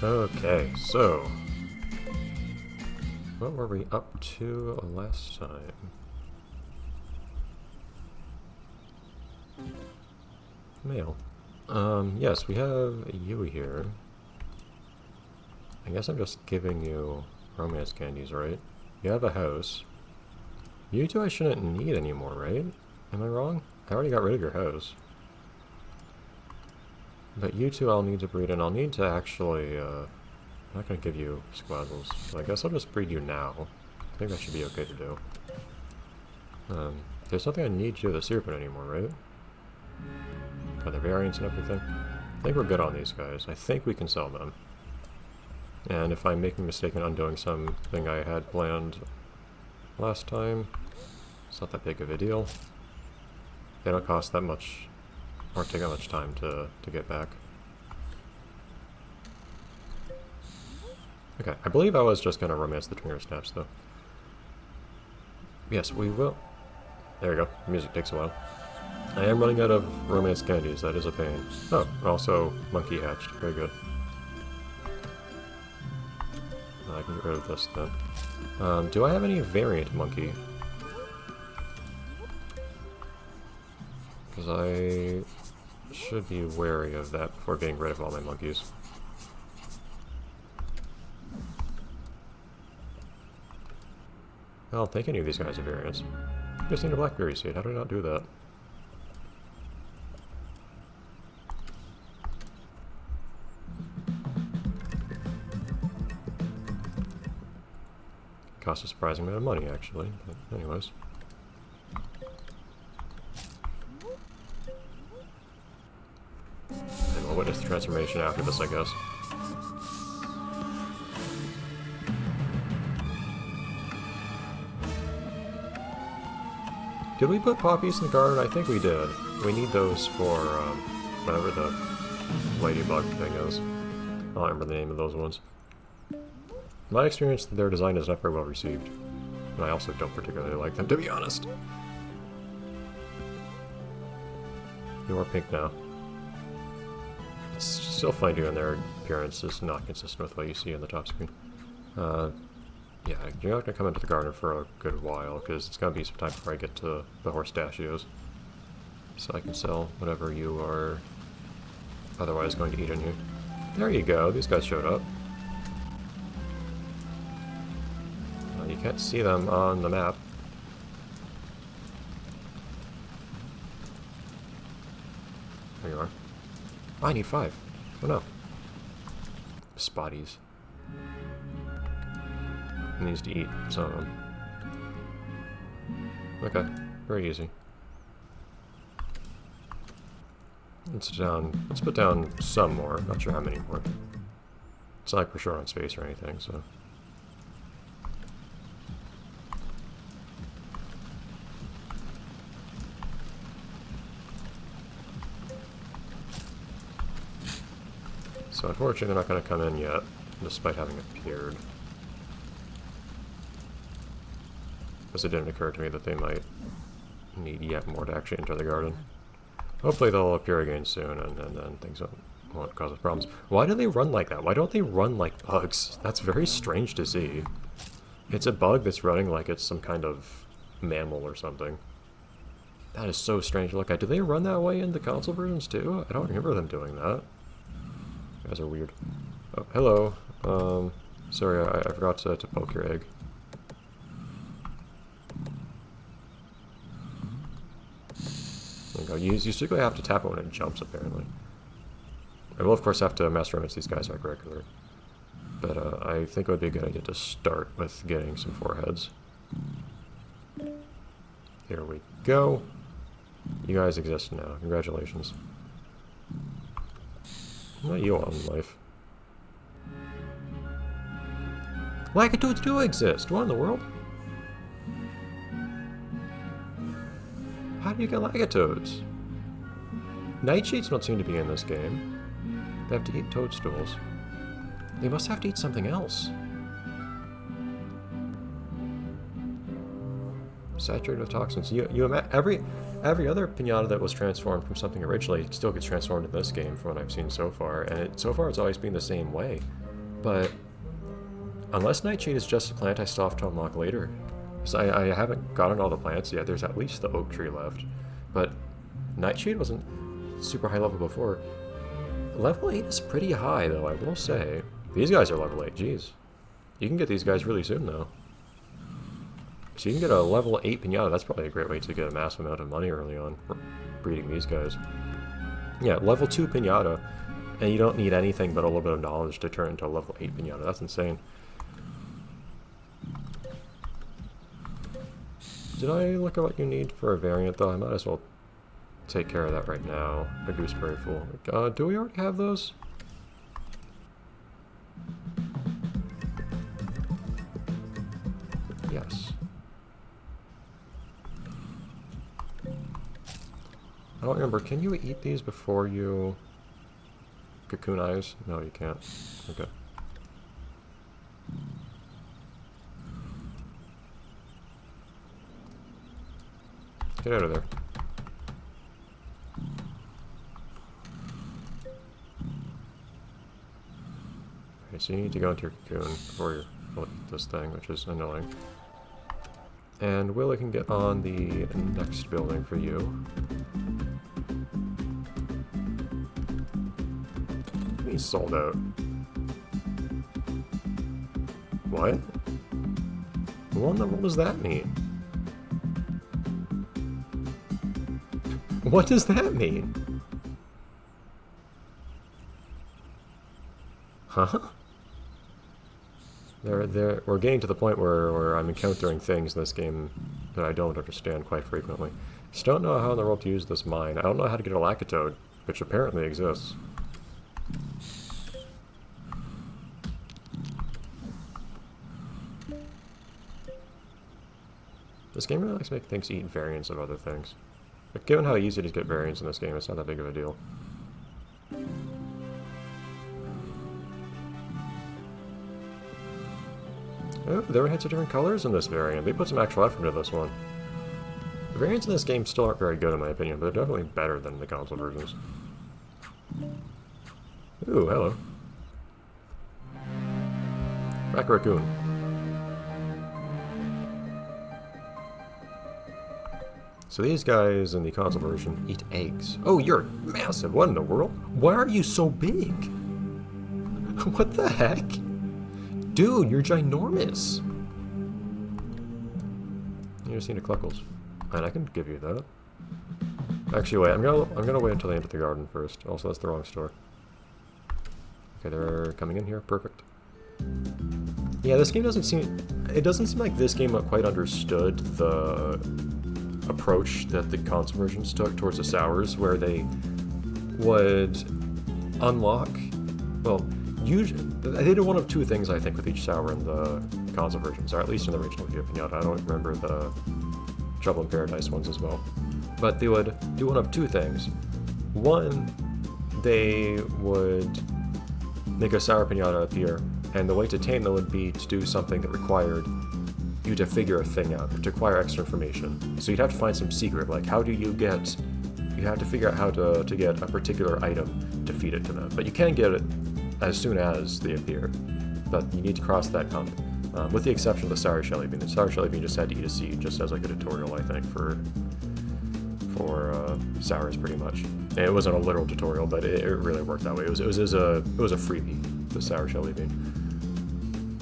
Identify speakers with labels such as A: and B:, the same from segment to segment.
A: Okay, so what were we up to last time? Mail. Yes, we have you here. I guess I'm just giving you romance candies, right? You have a house. You two I shouldn't need anymore, right? Am I wrong? I already got rid of your house. But you two I'll need to breed, and I'll need to actually, I'm not going to give you squazzles. So I guess I'll just breed you now. I think that should be okay to do. There's nothing I need to do with the Serpent anymore, right? Are there variants and everything? I think we're good on these guys. I think we can sell them. And if I'm making a mistake in undoing something I had planned last time, it's not that big of a deal. They don't cost that much, or take that much time to get back. Okay, I believe I was just going to romance the Twinger Snaps, though. Yes, we will. There we go. The music takes a while. I am running out of romance candies. That is a pain. Oh, also monkey hatched. Very good. I can get rid of this then. Do I have any variant monkey? Because I should be wary of that before getting rid of all my monkeys. I don't think any of these guys are variants. Just need a blackberry seed. How did I not do that? Cost a surprising amount of money, actually. But anyways. And we'll witness the transformation after this, I guess. Did we put poppies in the garden? I think we did. We need those for whatever the ladybug thing is. I don't remember the name of those ones. In my experience, their design is not very well received. And I also don't particularly like them, to be honest. You are pink now. It's still fine doing their appearance is not consistent with what you see on the top screen. Yeah, you're not going to come into the garden for a good while, because it's going to be some time before I get to the horstachios. So I can sell whatever you are otherwise going to eat in here. There you go, these guys showed up. You can't see them on the map. There you are. Oh, I need 5. Oh no. Spotties. He needs to eat some of them. Okay, very easy. Let's put down some more. Not sure how many more. It's not like we're short on space or anything, so. So unfortunately they're not going to come in yet, despite having appeared. Because it didn't occur to me that they might need yet more to actually enter the garden. Hopefully they'll appear again soon, and then things won't cause us problems. Why do they run like that? Why don't they run like bugs? That's very strange to see. It's a bug that's running like it's some kind of mammal or something. That is so strange to look at. Do they run that way in the console versions too? I don't remember them doing that. You guys are weird. Oh, hello. Sorry, I forgot to poke your egg. There you go. You basically have to tap it when it jumps, apparently. I will, of course, have to master romance these guys like regular. But I think it would be a good idea to start with getting some foreheads. Here we go. You guys exist now. Congratulations. Not you all in life. Lackatoads do exist! What in the world? How do you get Lackatoads? Nightshades don't seem to be in this game. They have to eat toadstools. They must have to eat something else. Saturated with toxins. Every other Piñata that was transformed from something originally still gets transformed in this game from what I've seen so far, and so far it's always been the same way. But unless Nightshade is just a plant I still have to unlock later. So I haven't gotten all the plants yet. There's at least the oak tree left. But Nightshade wasn't super high level before. Level 8 is pretty high, though, I will say. These guys are level 8, jeez. You can get these guys really soon, though. So you can get a level 8 Piñata. That's probably a great way to get a massive amount of money early on for breeding these guys. Yeah, level 2 Piñata. And you don't need anything but a little bit of knowledge to turn into a level 8 Piñata. That's insane. Did I look at what you need for a variant, though? I might as well take care of that right now. A gooseberry fool. Do we already have those? Yes. I don't remember. Can you eat these before you cocoon eyes? No, you can't. Okay. Get out of there. Okay, so you need to go into your cocoon before you flip this thing, which is annoying. And Willow can get on the next building for you. He's sold out. What? What in the world does that mean? What does that mean? Huh? We're getting to the point where I'm encountering things in this game that I don't understand quite frequently. Just don't know how in the world to use this mine. I don't know how to get a Lackatoad, which apparently exists. This game really likes to make things eat variants of other things. But given how easy it is to get variants in this game, it's not that big of a deal. Oh, there were hints of different colors in this variant. They put some actual effort into this one. The variants in this game still aren't very good in my opinion, but they're definitely better than the console versions. Ooh, hello. Back raccoon. So these guys in the console version eat eggs. Oh, you're massive. What in the world? Why are you so big? What the heck? Dude, you're ginormous. You just need a Cluckles. And I can give you that. Actually, wait. I'm gonna wait until they enter the garden first. Also, that's the wrong store. Okay, they're coming in here. Perfect. Yeah, this game doesn't seem... It doesn't seem like this game quite understood the approach that the console versions took towards the sours, where they would unlock... Well, usually... They did one of two things, I think, with each sour in the console versions, or at least in the original Viva Piñata. I don't remember the Trouble in Paradise ones as well. But they would do one of two things. One, they would make a sour piñata appear, and the way to tame them would be to do something that required you to figure a thing out, or to acquire extra information. So you'd have to find some secret, like how do you get... You have to figure out how to get a particular item to feed it to them. But you can get it as soon as they appear, but you need to cross that hump. With the exception of the sour shelly bean. The sour shelly bean just had to eat a seed, just as like a tutorial, I think, for sours pretty much. And it wasn't a literal tutorial, but it really worked that way. It was a freebie, the sour shelly bean.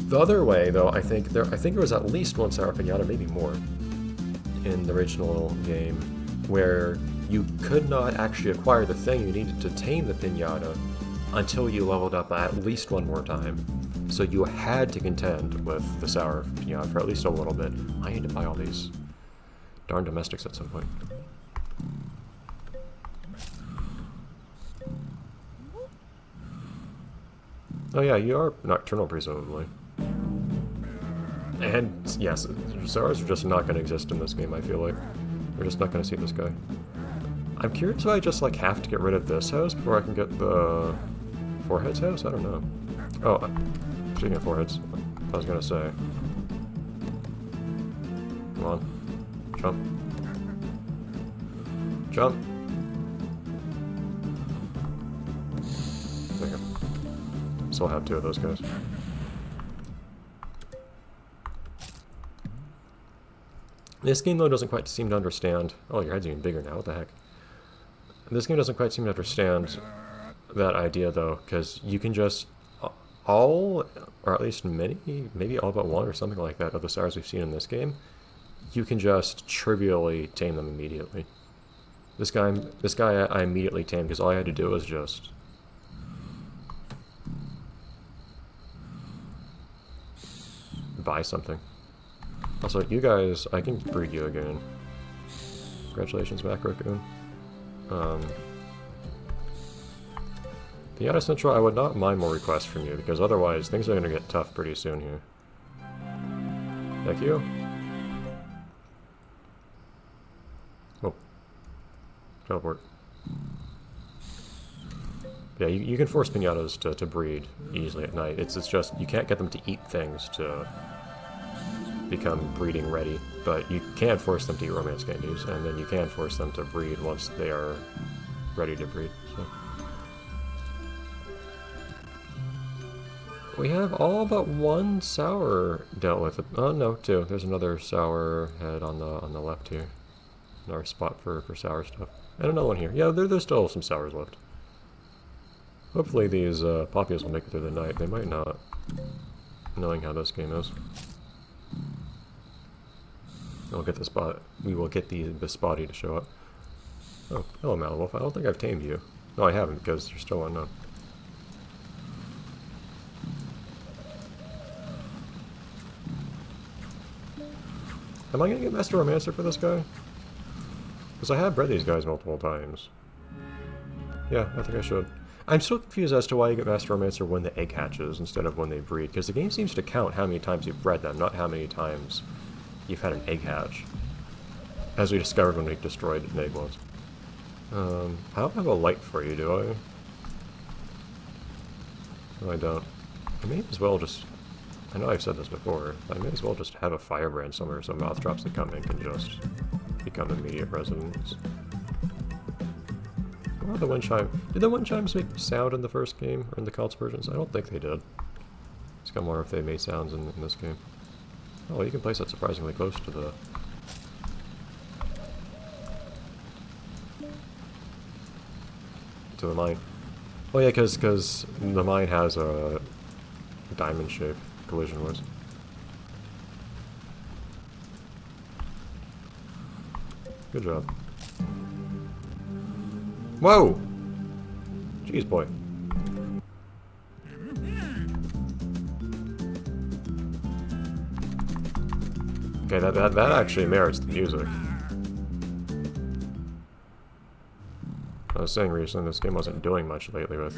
A: The other way, though, I think there was at least one sour piñata, maybe more, in the original game, where you could not actually acquire the thing you needed to tame the piñata until you leveled up at least one more time. So you had to contend with the sour piñata for at least a little bit. I need to buy all these darn domestics at some point. Oh yeah, you are nocturnal presumably. And yes, sours are just not going to exist in this game, I feel like. We're just not going to see this guy. I'm curious if I just like have to get rid of this house before I can get the foreheads house? I don't know. Oh, speaking of foreheads, I was gonna say. Come on. Jump. Jump. There you go. Still have 2 of those guys. This game, though, doesn't quite seem to understand... Oh, your head's even bigger now. What the heck? This game doesn't quite seem to understand that idea, though, because you can just... all, or at least maybe all but one or something like that, of the sours we've seen in this game, you can just trivially tame them immediately. This guy I immediately tamed because all I had to do was just... buy something. Also, you guys, I can breed you again. Congratulations, Macrocoon. Piñata Central, I would not mind more requests from you, because otherwise things are going to get tough pretty soon here. Thank you. Oh. Teleport. Yeah, you can force piñatas to breed easily at night. It's just, you can't get them to eat things to become breeding ready, but you can force them to eat romance candies, and then you can force them to breed once they are ready to breed. So. We have all but 1 sour dealt with. Oh no, 2. There's another sour head on the left here. Another spot for sour stuff. And another one here. Yeah, there's still some sours left. Hopefully these poppies will make it through the night. They might not, knowing how this game is. We'll get the spot. We will get the spotty to show up. Oh, hello, Malwolf. I don't think I've tamed you. No, I haven't, because you're still unknown. Am I gonna get Master Romancer for this guy? Because I have bred these guys multiple times. Yeah, I think I should. I'm still confused as to why you get Master Romancer when the egg hatches instead of when they breed, because the game seems to count how many times you've bred them, not how many times you've had an egg hatch. As we discovered when we destroyed an egg once. I don't have a light for you, do I? No, I don't. I may as well just... I know I've said this before, but I may as well just have a firebrand somewhere so mouth drops that come in can just become immediate residents. What about the wind chime? Did the wind chimes make sound in the first game, or in the console versions? I don't think they did. It's got more if they made sounds in this game. Oh, you can place that surprisingly close to the... to the mine. Oh yeah, because the mine has a diamond shape, collision-wise. Good job. Whoa! Jeez, boy. Okay, that actually merits the music. I was saying recently this game wasn't doing much lately with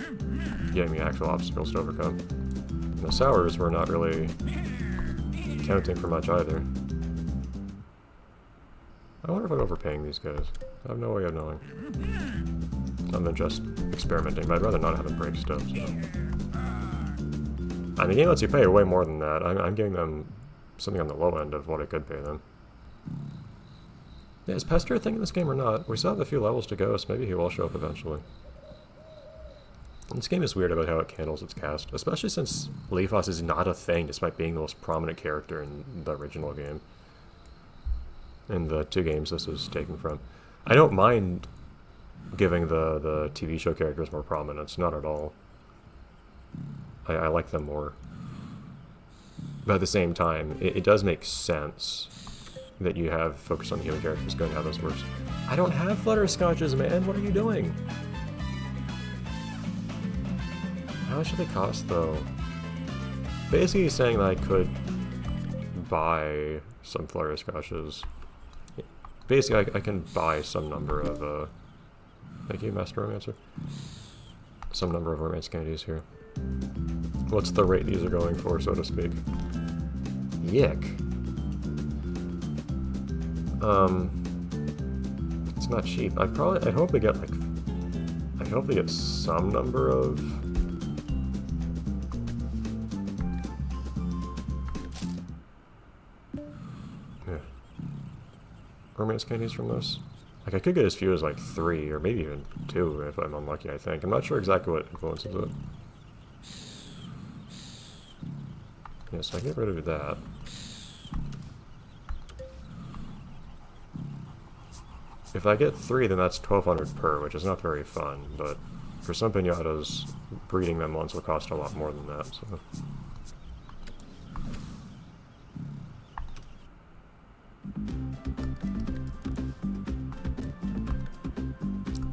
A: getting the actual obstacles to overcome. And the sours were not really counting for much either. I wonder if I'm overpaying these guys. I have no way of knowing. Other than just experimenting, but I'd rather not have them break stuff, so. And the game lets you pay way more than that. I'm giving them something on the low end of what I could pay them. Yeah, is Pester a thing in this game or not? We still have a few levels to go, so maybe he will show up eventually. This game is weird about how it handles its cast, especially since Leafos is not a thing despite being the most prominent character in the original game. In the 2 games this is taken from. I don't mind giving the TV show characters more prominence, not at all. I like them more. But at the same time, it does make sense that you have focus on the human characters going how this works. I don't have flutterscotches, man! What are you doing? How much do they cost, though? Basically he's saying that I could buy some flutterscotches. Basically, I can buy some number of, thank you, Master Romancer. Some number of romance candies here. What's the rate these are going for, so to speak? Yick. It's not cheap. I hope they get, like, I hope they get some number of... romance candies from this. Like, I could get as few as like 3 or maybe even 2 if I'm unlucky, I think. I'm not sure exactly what influences it. Yeah, so I get rid of that. If I get 3, then that's 1,200 per, which is not very fun, but for some piñatas, breeding them once will cost a lot more than that, so...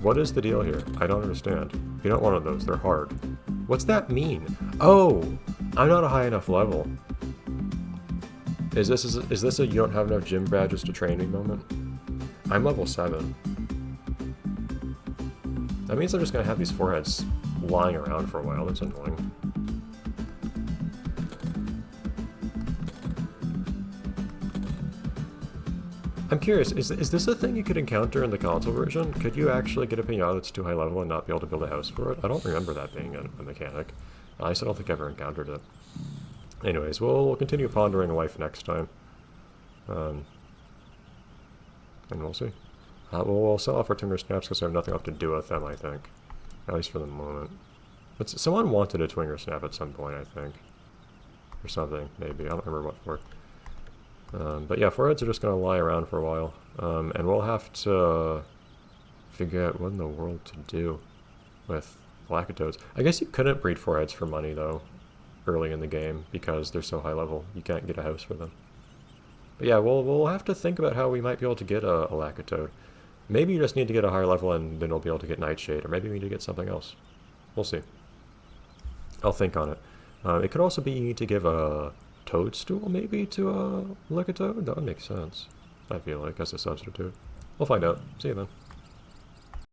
A: What is the deal here? I don't understand. You don't want one of those, they're hard. What's that mean? Oh! I'm not a high enough level. Is this a you don't have enough gym badges to train me moment? I'm level 7. That means I'm just gonna have these foreheads lying around for a while. That's annoying. I'm curious, is this a thing you could encounter in the console version? Could you actually get a piñata that's too high level and not be able to build a house for it? I don't remember that being a mechanic. I still don't think I've ever encountered it. Anyways, we'll continue pondering life next time. And we'll see. We'll sell off our Twinger Snaps because I have nothing left to do with them, I think. At least for the moment. But someone wanted a Twinger Snap at some point, I think. Or something, maybe. I don't remember what for. But yeah, foreheads are just going to lie around for a while. And we'll have to figure out what in the world to do with Lackatoads. I guess you couldn't breed foreheads for money, though, early in the game, because they're so high level. You can't get a house for them. But yeah, we'll have to think about how we might be able to get a Lackatoad. Maybe you just need to get a higher level and then we'll be able to get Nightshade, or maybe we need to get something else. We'll see. I'll think on it. It could also be you need to give a Toadstool, maybe, to a Lackatoad? That would make sense, I feel like, as a substitute. We'll find out. See you then.